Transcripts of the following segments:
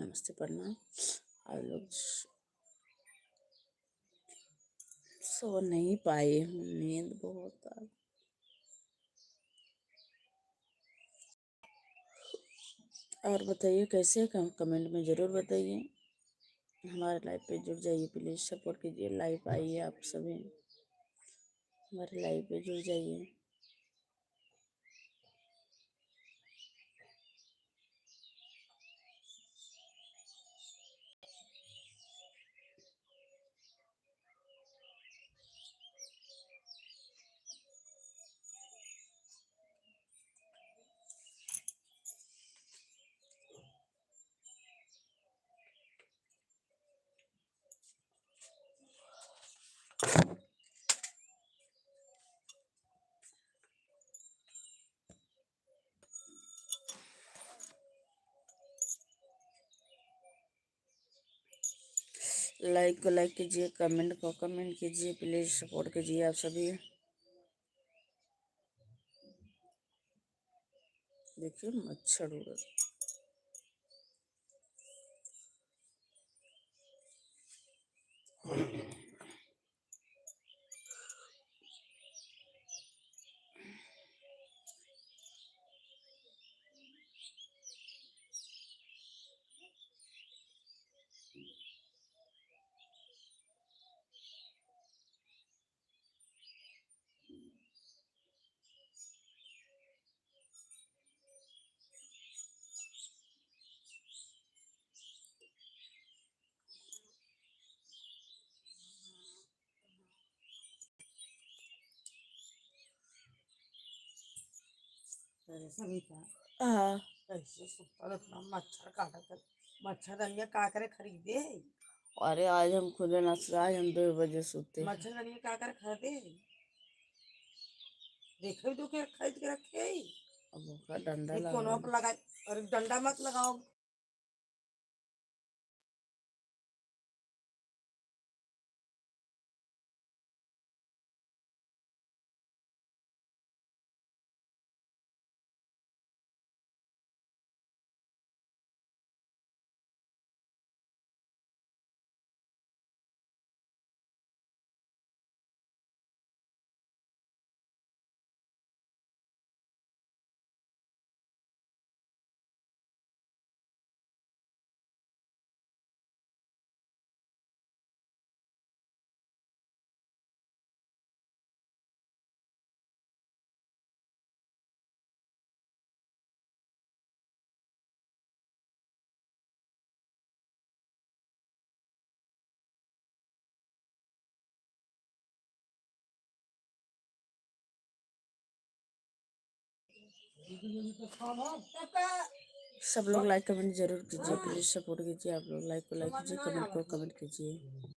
नमस्ते प्रणाम। आप लोग सो नहीं पाए हूँ, नींद बहुत आ। और बताइए कैसे, कमेंट में ज़रूर बताइए। हमारे लाइव पे जुड़ जाइए, प्लीज़ सपोर्ट कीजिए। लाइव आइए, आप सभी हमारे लाइव पे जुड़ जाइए। लाइक को लाइक कीजिए, कमेंट को कमेंट कीजिए, प्लीज़ सपोर्ट कीजिए आप सभी। देखिए मच्छर उड़ रहा है। सविता हाँ, कैसे सुतल इतना मच्छर काटत। मच्छरदानिया का करे खरीदे? अरे आज हम खुद ना, आज हम 2 बजे सोते हैं। मच्छरदानिया का करे खरीदे? देखे तो के खरीद के रखे अब उसका डंडा ये लगा। कोनों पर लगा। और डंडा मत लगाओ। सब लोग लाइक कमेंट जरूर कीजिए, प्लीज सपोर्ट कीजिए। आप लोग लाइक को लाइक कीजिए, कमेंट को कमेंट कीजिए।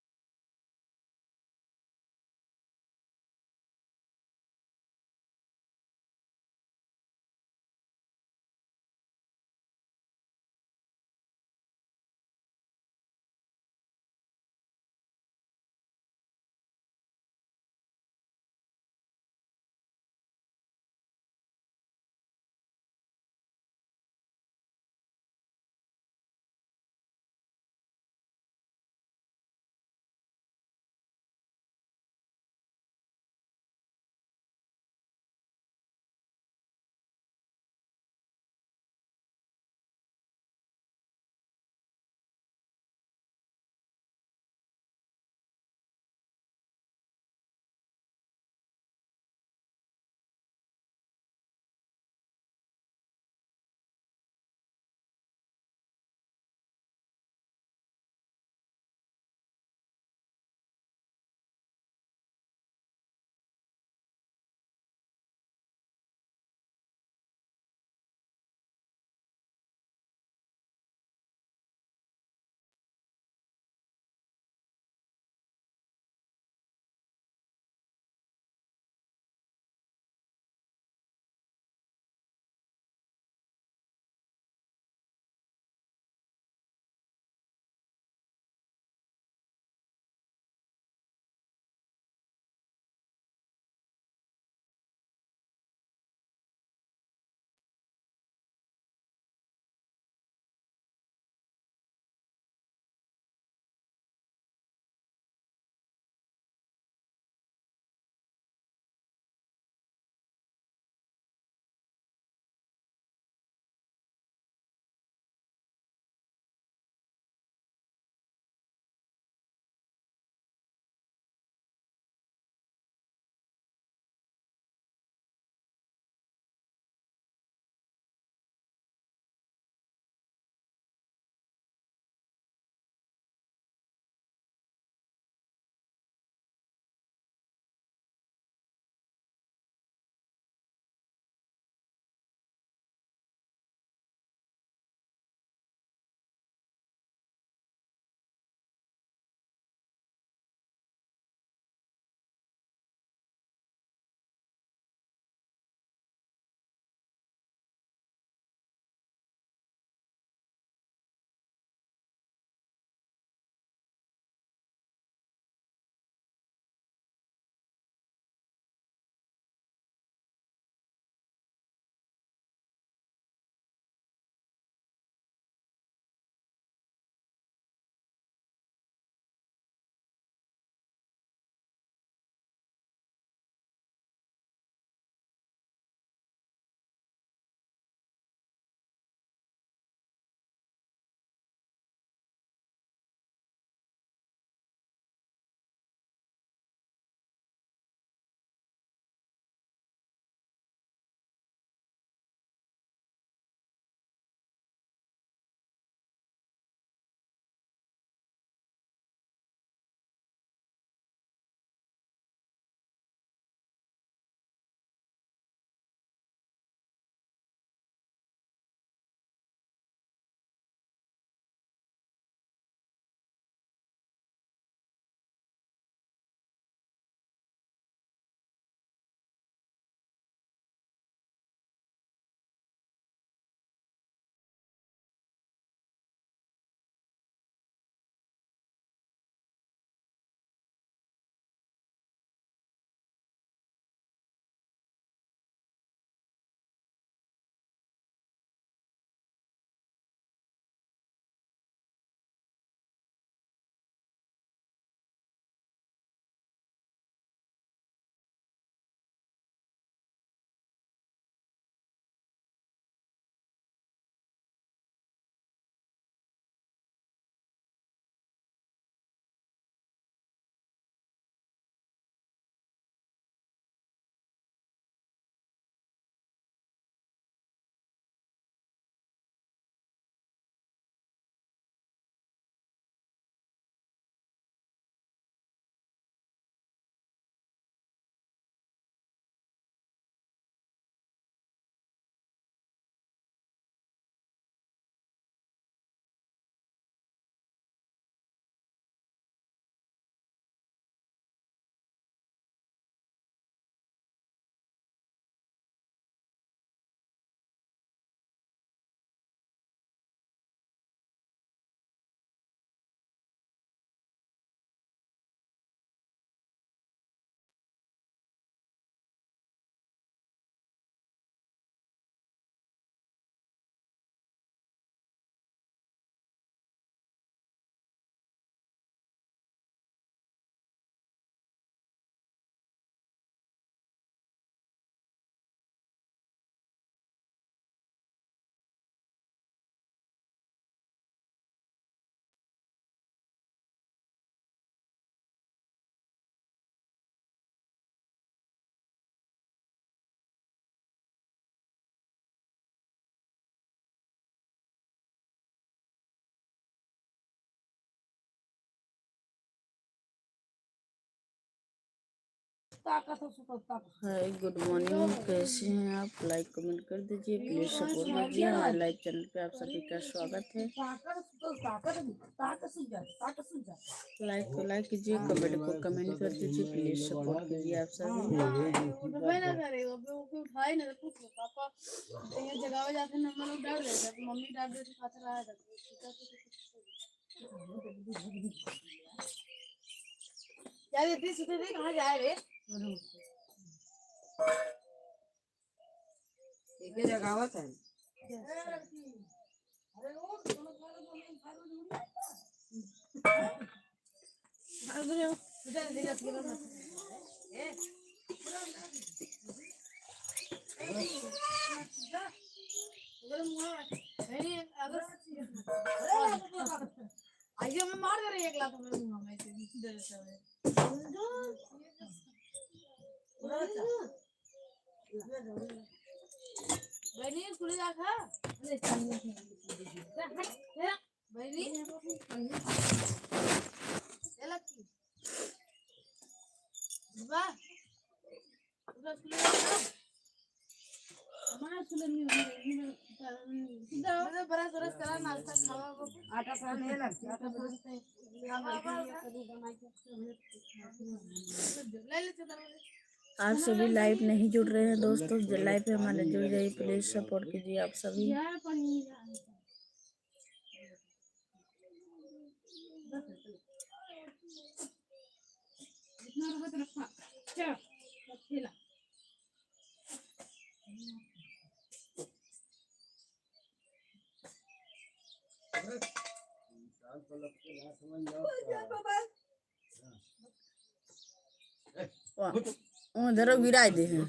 ताकत हो सुतो ताकत हाय, गुड मॉर्निंग, कैसे हैं आप? लाइक कमेंट कर दीजिए, प्लीज सपोर्ट कीजिए। हमारे लाइव चैनल पे आप सभी का स्वागत है। ताकत सुतो ताकत सुन जा लाइक को लाइक कीजिए, कमेंट को कमेंट कर दीजिए, प्लीज सपोर्ट कीजिए आप सभी। उठवाई ना करे वो उठाई ना तो पूछ लो पापा ये जगह पे जाते नंबर लोग डाल देते तो मम्मी डाल देती खाते रहा था यार इतनी सुते थे कहाँ जा रहे एक जगावत है अगर उधर धीरे धीरे अगर मुआ नहीं अगर आइए मैं मार दे रही एक लात मेरे मुंह में से डर से बहनी स्कूल जा खा बहनी चला की वाह उधर स्कूल जा खा हमारा स्कूल नहीं सीधा बड़ा सरस करा नाश्ता खावा को आटा सान है लगता आटा सरस ले ले चला आप सभी लाइव नहीं जुड़ रहे हैं दोस्तों, जो लाइव पे हमारे जुड़ जाइए, प्लीज सपोर्ट कीजिए आप सभी। उधर गिराए दे हैं।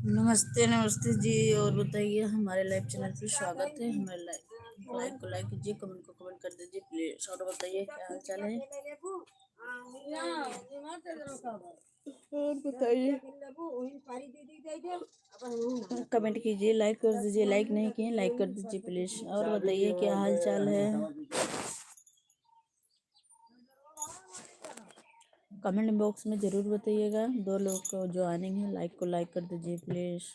नमस्ते नमस्ते जी। और बताइए, हमारे लाइव चैनल पे स्वागत है। हमारे लाइव को लाइक कीजिए, कमेंट को कमेंट कर दीजिए प्लीज। और बताइए क्या हाल चाल है। और बताइए, कमेंट कीजिए, लाइक कर दीजिए, लाइक नहीं किए लाइक कर दीजिए प्लीज। और बताइए क्या हाल चाल है। कमेंट बॉक्स में जरूर बताइएगा। 2 लोग को जो ज्वाइनिंग है, लाइक को लाइक कर दीजिए प्लीज।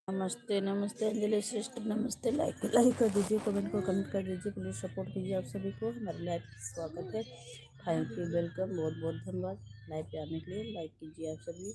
नमस्ते नमस्ते अंजलि श्रेष्ठ, नमस्ते। लाइक लाइक कर दीजिए, कमेंट को कमेंट कर दीजिए प्लीज। सपोर्ट कीजिए आप सभी को। हमारे लाइव स्वागत है। थैंक यू, वेलकम, बहुत बहुत धन्यवाद लाइव पे आने के लिए। लाइक कीजिए आप सभी।